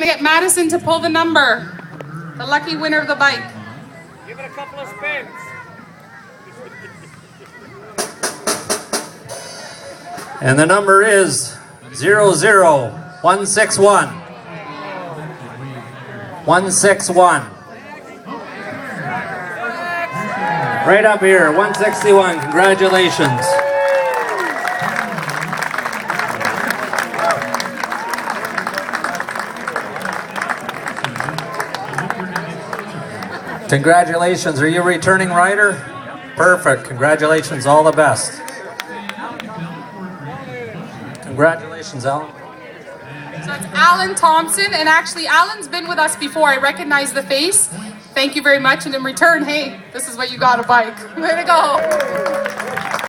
get Madison to pull the number. The lucky winner of the bike. Give it a couple of spins. And the number is 00161. 161. Right up here, 161. Congratulations. Congratulations. Are you a returning rider? Perfect. Congratulations. All the best. Congratulations, Alan. So it's Alan Thompson, and actually Alan's been with us before. I recognize the face. Thank you very much, and in return, hey, this is what you got, a bike. Way to go.